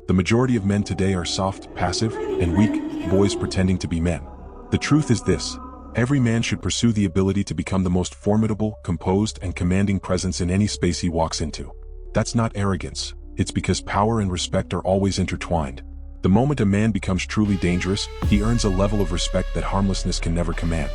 The majority of men today are soft, passive, and weak, boys pretending to be men. The truth is this: every man should pursue the ability to become the most formidable, composed, and commanding presence in any space he walks into. That's not arrogance, it's because power and respect are always intertwined. The moment a man becomes truly dangerous, he earns a level of respect that harmlessness can never command.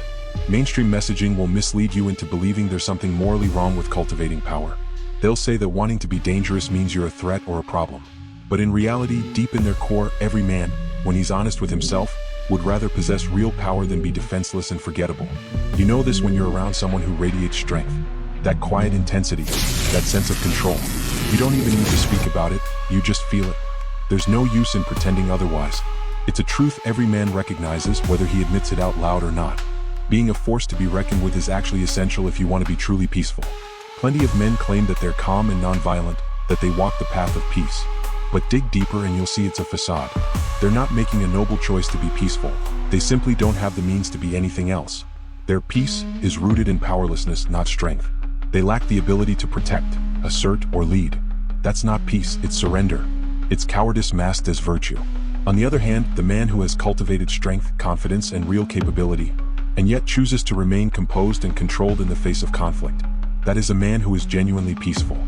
Mainstream messaging will mislead you into believing there's something morally wrong with cultivating power. They'll say that wanting to be dangerous means you're a threat or a problem. But in reality, deep in their core, every man, when he's honest with himself, would rather possess real power than be defenseless and forgettable. You know this when you're around someone who radiates strength. That quiet intensity, that sense of control. You don't even need to speak about it, you just feel it. There's no use in pretending otherwise. It's a truth every man recognizes, whether he admits it out loud or not. Being a force to be reckoned with is actually essential if you want to be truly peaceful. Plenty of men claim that they're calm and nonviolent, that they walk the path of peace. But dig deeper and you'll see it's a facade. They're not making a noble choice to be peaceful. They simply don't have the means to be anything else. Their peace is rooted in powerlessness, not strength. They lack the ability to protect, assert, or lead. That's not peace, it's surrender. It's cowardice masked as virtue. On the other hand, the man who has cultivated strength, confidence, and real capability, and yet chooses to remain composed and controlled in the face of conflict, that is a man who is genuinely peaceful.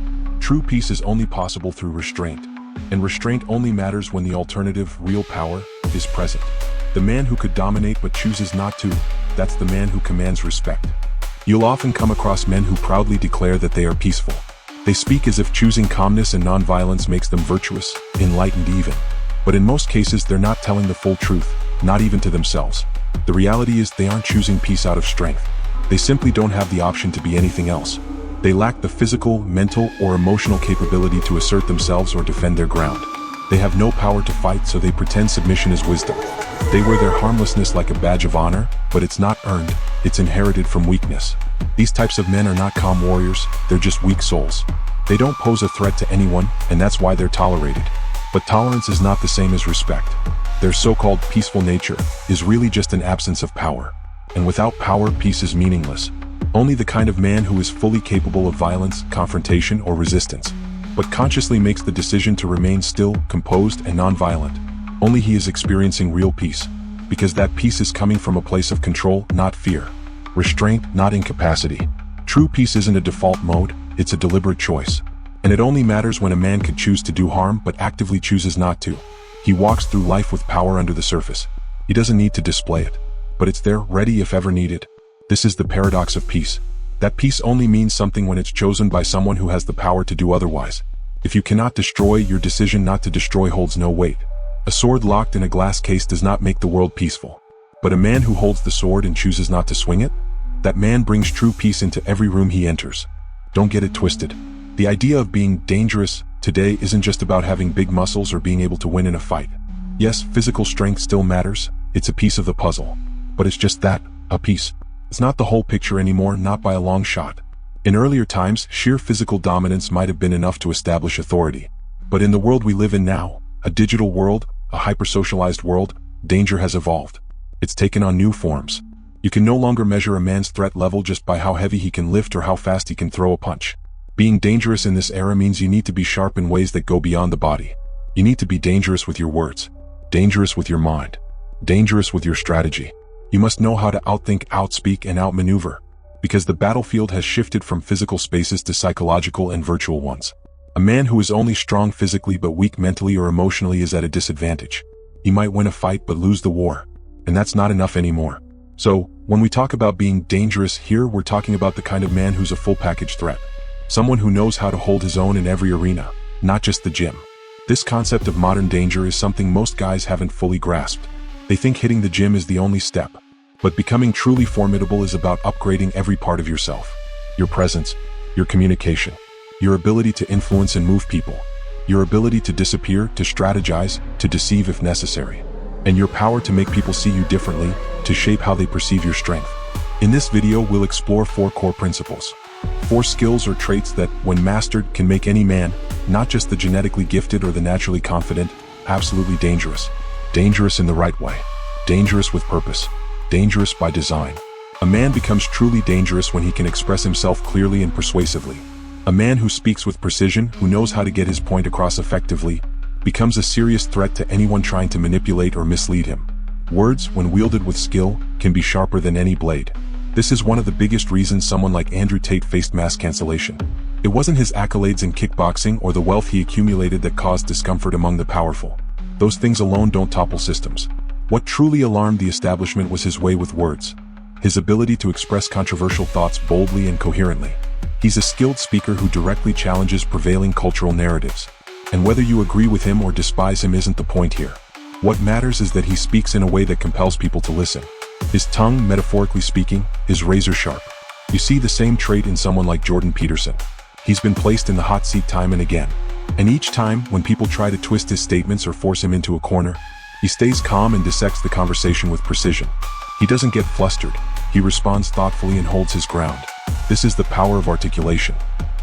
True peace is only possible through restraint. And restraint only matters when the alternative, real power, is present. The man who could dominate but chooses not to, that's the man who commands respect. You'll often come across men who proudly declare that they are peaceful. They speak as if choosing calmness and nonviolence makes them virtuous, enlightened even. But in most cases they're not telling the full truth, not even to themselves. The reality is they aren't choosing peace out of strength. They simply don't have the option to be anything else. They lack the physical, mental, or emotional capability to assert themselves or defend their ground. They have no power to fight, so they pretend submission is wisdom. They wear their harmlessness like a badge of honor, but it's not earned, it's inherited from weakness. These types of men are not calm warriors, they're just weak souls. They don't pose a threat to anyone, and that's why they're tolerated. But tolerance is not the same as respect. Their so-called peaceful nature is really just an absence of power. And without power, peace is meaningless. Only the kind of man who is fully capable of violence, confrontation, or resistance, but consciously makes the decision to remain still, composed, and nonviolent. Only he is experiencing real peace, because that peace is coming from a place of control, not fear. Restraint, not incapacity. True peace isn't a default mode, it's a deliberate choice. And it only matters when a man could choose to do harm but actively chooses not to. He walks through life with power under the surface. He doesn't need to display it, but it's there, ready if ever needed. This is the paradox of peace. That peace only means something when it's chosen by someone who has the power to do otherwise. If you cannot destroy, your decision not to destroy holds no weight. A sword locked in a glass case does not make the world peaceful. But a man who holds the sword and chooses not to swing it, that man brings true peace into every room he enters. Don't get it twisted. The idea of being dangerous today isn't just about having big muscles or being able to win in a fight. Yes, physical strength still matters, it's a piece of the puzzle. But it's just that, a piece. It's not the whole picture anymore, not by a long shot. In earlier times, sheer physical dominance might have been enough to establish authority. But in the world we live in now, a digital world, a hyper-socialized world, danger has evolved. It's taken on new forms. You can no longer measure a man's threat level just by how heavy he can lift or how fast he can throw a punch. Being dangerous in this era means you need to be sharp in ways that go beyond the body. You need to be dangerous with your words, dangerous with your mind, dangerous with your strategy. You must know how to outthink, outspeak, and outmaneuver, because the battlefield has shifted from physical spaces to psychological and virtual ones. A man who is only strong physically but weak mentally or emotionally is at a disadvantage. He might win a fight but lose the war, and that's not enough anymore. So, when we talk about being dangerous here, we're talking about the kind of man who's a full package threat. Someone who knows how to hold his own in every arena, not just the gym. This concept of modern danger is something most guys haven't fully grasped. They think hitting the gym is the only step. But becoming truly formidable is about upgrading every part of yourself. Your presence, your communication, your ability to influence and move people, your ability to disappear, to strategize, to deceive if necessary, and your power to make people see you differently, to shape how they perceive your strength. In this video, we'll explore 4 core principles. 4 skills or traits that, when mastered, can make any man, not just the genetically gifted or the naturally confident, absolutely dangerous. Dangerous in the right way. Dangerous with purpose. Dangerous by design. A man becomes truly dangerous when he can express himself clearly and persuasively. A man who speaks with precision, who knows how to get his point across effectively, becomes a serious threat to anyone trying to manipulate or mislead him. Words, when wielded with skill, can be sharper than any blade. This is one of the biggest reasons someone like Andrew Tate faced mass cancellation. It wasn't his accolades in kickboxing or the wealth he accumulated that caused discomfort among the powerful. Those things alone don't topple systems. What truly alarmed the establishment was his way with words. His ability to express controversial thoughts boldly and coherently. He's a skilled speaker who directly challenges prevailing cultural narratives. And whether you agree with him or despise him isn't the point here. What matters is that he speaks in a way that compels people to listen. His tongue, metaphorically speaking, is razor sharp. You see the same trait in someone like Jordan Peterson. He's been placed in the hot seat time and again. And each time, when people try to twist his statements or force him into a corner, he stays calm and dissects the conversation with precision. He doesn't get flustered. He responds thoughtfully and holds his ground. This is the power of articulation.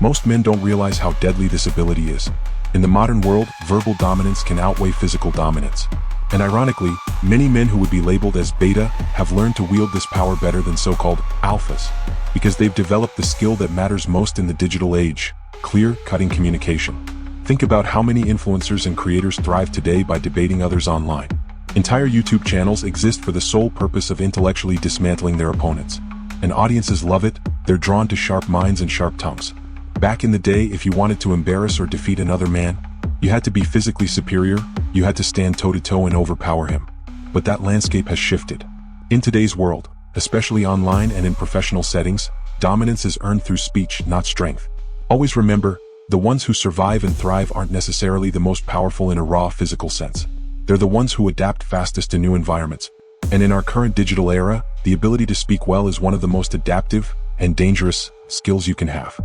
Most men don't realize how deadly this ability is. In the modern world, verbal dominance can outweigh physical dominance. And ironically, many men who would be labeled as beta have learned to wield this power better than so-called alphas, because they've developed the skill that matters most in the digital age: clear-cutting communication. Think about how many influencers and creators thrive today by debating others online. Entire YouTube channels exist for the sole purpose of intellectually dismantling their opponents. And audiences love it. They're drawn to sharp minds and sharp tongues. Back in the day, if you wanted to embarrass or defeat another man, you had to be physically superior, you had to stand toe-to-toe and overpower him. But that landscape has shifted. In today's world, especially online and in professional settings, dominance is earned through speech, not strength. Always remember, the ones who survive and thrive aren't necessarily the most powerful in a raw physical sense. They're the ones who adapt fastest to new environments. And in our current digital era, the ability to speak well is one of the most adaptive and dangerous skills you can have.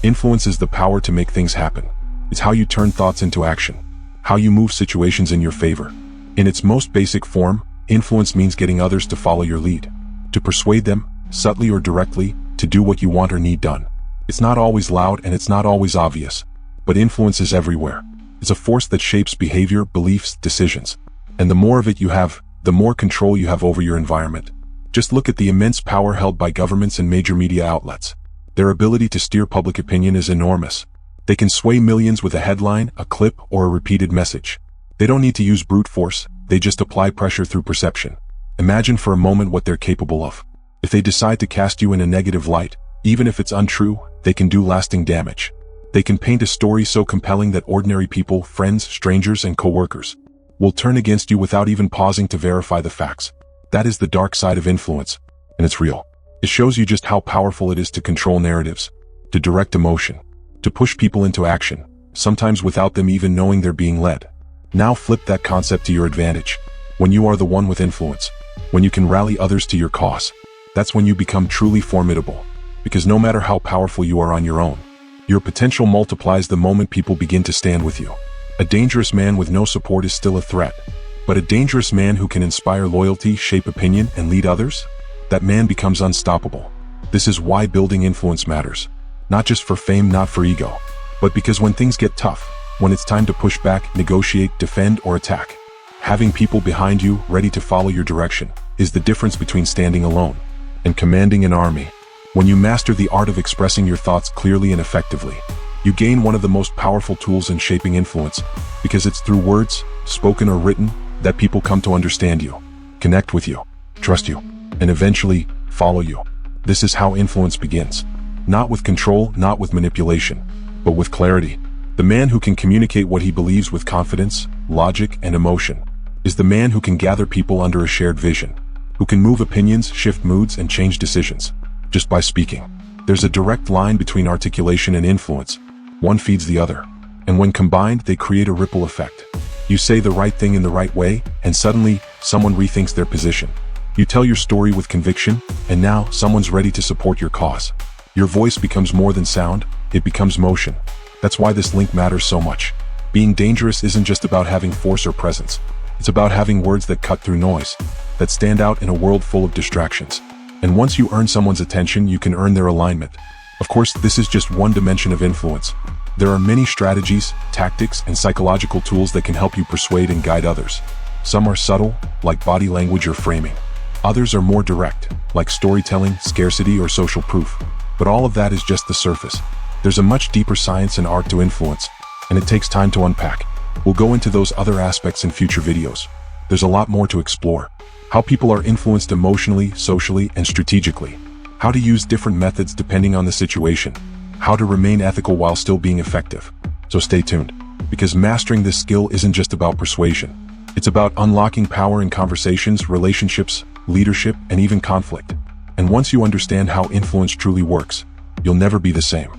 Influence is the power to make things happen. It's how you turn thoughts into action, how you move situations in your favor. In its most basic form, influence means getting others to follow your lead, to persuade them, subtly or directly, to do what you want or need done. It's not always loud and it's not always obvious, but influence is everywhere. It's a force that shapes behavior, beliefs, decisions. And the more of it you have, the more control you have over your environment. Just look at the immense power held by governments and major media outlets. Their ability to steer public opinion is enormous. They can sway millions with a headline, a clip, or a repeated message. They don't need to use brute force, they just apply pressure through perception. Imagine for a moment what they're capable of. If they decide to cast you in a negative light, even if it's untrue, they can do lasting damage. They can paint a story so compelling that ordinary people, friends, strangers, and co-workers will turn against you without even pausing to verify the facts. That is the dark side of influence, and it's real. It shows you just how powerful it is to control narratives, to direct emotion, to push people into action, sometimes without them even knowing they're being led. Now flip that concept to your advantage. When you are the one with influence, when you can rally others to your cause, that's when you become truly formidable. Because no matter how powerful you are on your own, your potential multiplies the moment people begin to stand with you. A dangerous man with no support is still a threat, but a dangerous man who can inspire loyalty, shape opinion, and lead others, that man becomes unstoppable. This is why building influence matters. Not just for fame, not for ego, but because when things get tough, when it's time to push back, negotiate, defend, or attack, having people behind you ready to follow your direction is the difference between standing alone and commanding an army. When you master the art of expressing your thoughts clearly and effectively, you gain one of the most powerful tools in shaping influence, because it's through words, spoken or written, that people come to understand you, connect with you, trust you, and eventually follow you. This is how influence begins. Not with control, not with manipulation, but with clarity. The man who can communicate what he believes with confidence, logic, and emotion is the man who can gather people under a shared vision, who can move opinions, shift moods, and change decisions just by speaking. There's a direct line between articulation and influence. One feeds the other, and when combined, they create a ripple effect. You say the right thing in the right way, and suddenly, someone rethinks their position. You tell your story with conviction, and now someone's ready to support your cause. Your voice becomes more than sound, it becomes motion. That's why this link matters so much. Being dangerous isn't just about having force or presence. It's about having words that cut through noise, that stand out in a world full of distractions. And once you earn someone's attention, you can earn their alignment. Of course, this is just one dimension of influence. There are many strategies, tactics, and psychological tools that can help you persuade and guide others. Some are subtle, like body language or framing. Others are more direct, like storytelling, scarcity, or social proof. But all of that is just the surface. There's a much deeper science and art to influence, and it takes time to unpack. We'll go into those other aspects in future videos. There's a lot more to explore. How people are influenced emotionally, socially, and strategically. How to use different methods depending on the situation. How to remain ethical while still being effective. So stay tuned, because mastering this skill isn't just about persuasion. It's about unlocking power in conversations, relationships, leadership, and even conflict. And once you understand how influence truly works, you'll never be the same.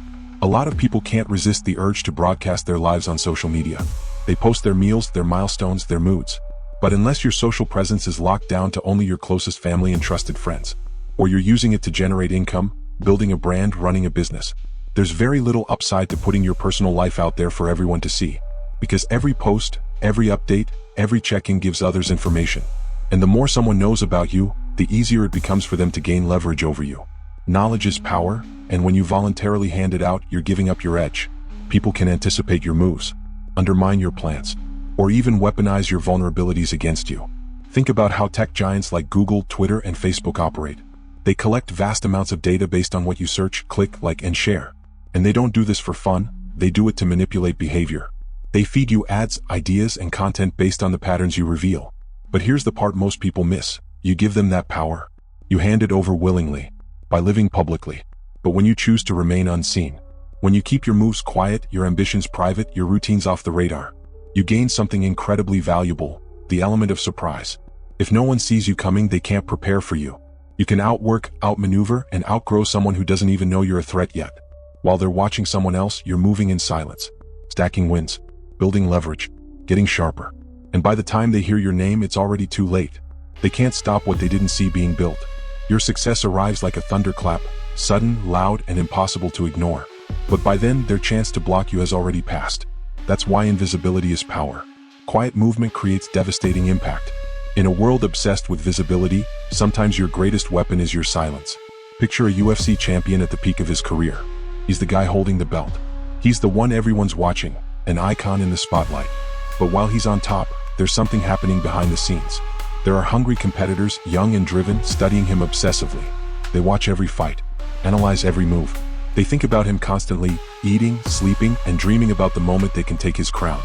A lot of people can't resist the urge to broadcast their lives on social media. They post their meals, their milestones, their moods. But unless your social presence is locked down to only your closest family and trusted friends, or you're using it to generate income, building a brand, running a business, there's very little upside to putting your personal life out there for everyone to see. Because every post, every update, every check-in gives others information. And the more someone knows about you, the easier it becomes for them to gain leverage over you. Knowledge is power, and when you voluntarily hand it out, you're giving up your edge. People can anticipate your moves, undermine your plans, or even weaponize your vulnerabilities against you. Think about how tech giants like Google, Twitter, and Facebook operate. They collect vast amounts of data based on what you search, click, like, and share. And they don't do this for fun, they do it to manipulate behavior. They feed you ads, ideas, and content based on the patterns you reveal. But here's the part most people miss. You give them that power. You hand it over willingly, by living publicly. But when you choose to remain unseen, when you keep your moves quiet, your ambitions private, your routines off the radar, you gain something incredibly valuable, the element of surprise. If no one sees you coming, they can't prepare for you. You can outwork, outmaneuver, and outgrow someone who doesn't even know you're a threat yet. While they're watching someone else, you're moving in silence, stacking wins, building leverage, getting sharper. And by the time they hear your name, it's already too late. They can't stop what they didn't see being built. Your success arrives like a thunderclap, sudden, loud, and impossible to ignore. But by then, their chance to block you has already passed. That's why invisibility is power. Quiet movement creates devastating impact. In a world obsessed with visibility, sometimes your greatest weapon is your silence. Picture a UFC champion at the peak of his career. He's the guy holding the belt. He's the one everyone's watching, an icon in the spotlight. But while he's on top, there's something happening behind the scenes. There are hungry competitors, young and driven, studying him obsessively. They watch every fight, analyze every move. They think about him constantly, eating, sleeping, and dreaming about the moment they can take his crown.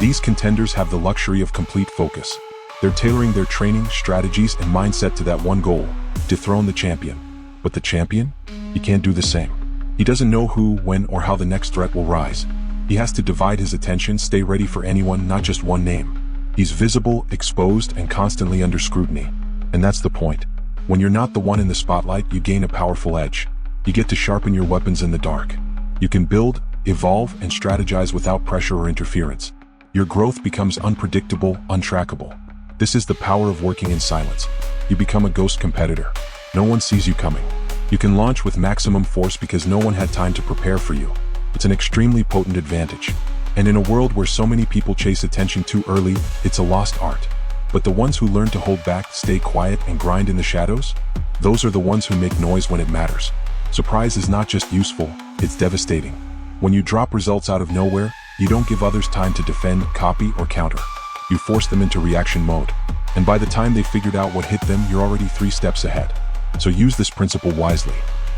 These contenders have the luxury of complete focus. They're tailoring their training, strategies, and mindset to that one goal, dethrone the champion. But the champion? He can't do the same. He doesn't know who, when, or how the next threat will rise. He has to divide his attention, stay ready for anyone, not just one name. He's visible, exposed, and constantly under scrutiny. And that's the point. When you're not the one in the spotlight, you gain a powerful edge. You get to sharpen your weapons in the dark. You can build, evolve, and strategize without pressure or interference. Your growth becomes unpredictable, untrackable. This is the power of working in silence. You become a ghost competitor. No one sees you coming. You can launch with maximum force because no one had time to prepare for you. It's an extremely potent advantage. And in a world where so many people chase attention too early, it's a lost art. But the ones who learn to hold back, stay quiet, and grind in the shadows, those are the ones who make noise when it matters. Surprise is not just useful, it's devastating. When you drop results out of nowhere, you don't give others time to defend, copy, or counter. You force them into reaction mode. And by the time they figured out what hit them, you're already 3 steps ahead. So use this principle wisely.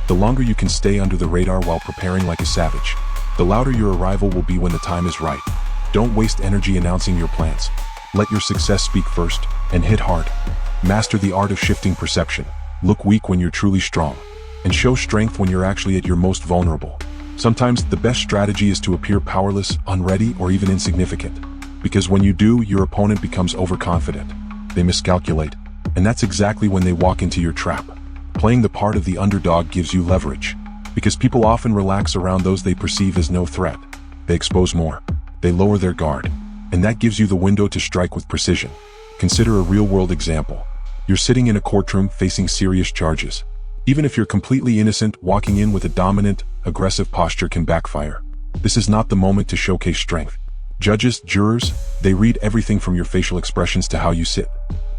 The longer you can stay under the radar while preparing like a savage, the louder your arrival will be when the time is right. Don't waste energy announcing your plans. Let your success speak first, and hit hard. Master the art of shifting perception. Look weak when you're truly strong, and show strength when you're actually at your most vulnerable. Sometimes the best strategy is to appear powerless, unready, or even insignificant. Because when you do, your opponent becomes overconfident. They miscalculate, and that's exactly when they walk into your trap. Playing the part of the underdog gives you leverage, because people often relax around those they perceive as no threat. They expose more. They lower their guard, and that gives you the window to strike with precision. Consider a real-world example. You're sitting in a courtroom facing serious charges. Even if you're completely innocent, walking in with a dominant, aggressive posture can backfire. This is not the moment to showcase strength. Judges, jurors, they read everything from your facial expressions to how you sit.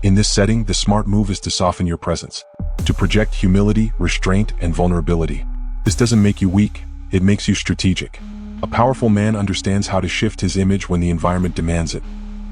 In this setting, the smart move is to soften your presence, to project humility, restraint, and vulnerability. This doesn't make you weak, it makes you strategic. A powerful man understands how to shift his image when the environment demands it.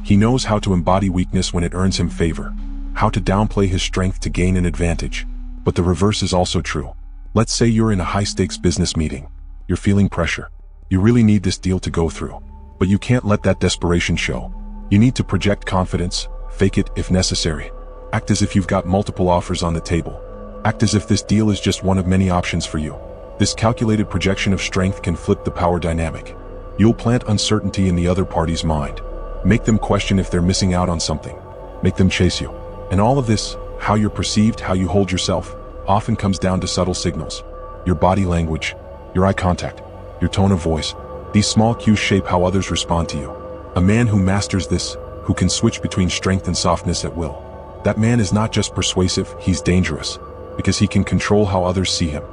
He knows how to embody weakness when it earns him favor, how to downplay his strength to gain an advantage. But the reverse is also true. Let's say you're in a high-stakes business meeting. You're feeling pressure. You really need this deal to go through. But you can't let that desperation show. You need to project confidence, fake it if necessary. Act as if you've got multiple offers on the table. Act as if this deal is just one of many options for you. This calculated projection of strength can flip the power dynamic. You'll plant uncertainty in the other party's mind. Make them question if they're missing out on something. Make them chase you. And all of this, how you're perceived, how you hold yourself, often comes down to subtle signals. Your body language, your eye contact, your tone of voice. These small cues shape how others respond to you. A man who masters this, who can switch between strength and softness at will. That man is not just persuasive, he's dangerous. Because he can control how others see him.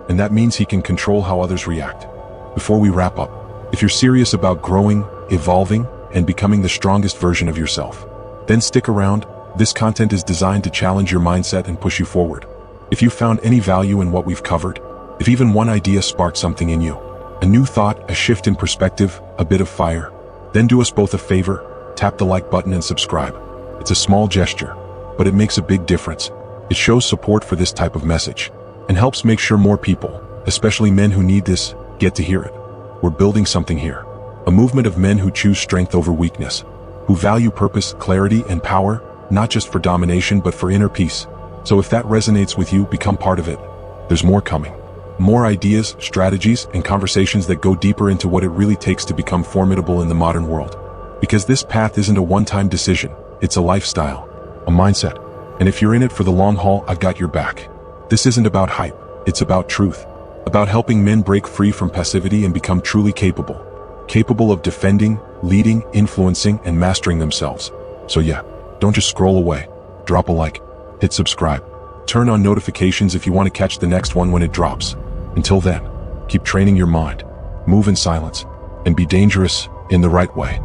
And that means he can control how others react. Before we wrap up, if you're serious about growing, evolving, and becoming the strongest version of yourself, then stick around. This content is designed to challenge your mindset and push you forward. If you found any value in what we've covered, if even one idea sparked something in you, a new thought, a shift in perspective, a bit of fire, then do us both a favor, tap the like button and subscribe. It's a small gesture, but it makes a big difference. It shows support for this type of message, and helps make sure more people, especially men who need this, get to hear it. We're building something here. A movement of men who choose strength over weakness, who value purpose, clarity, and power, not just for domination but for inner peace. So if that resonates with you, become part of it. There's more coming. More ideas, strategies, and conversations that go deeper into what it really takes to become formidable in the modern world. Because this path isn't a one-time decision, it's a lifestyle, a mindset. And if you're in it for the long haul, I've got your back. This isn't about hype, it's about truth. About helping men break free from passivity and become truly capable. Capable of defending, leading, influencing, and mastering themselves. So yeah, don't just scroll away. Drop a like. Hit subscribe. Turn on notifications if you want to catch the next one when it drops. Until then, keep training your mind, move in silence, and be dangerous in the right way.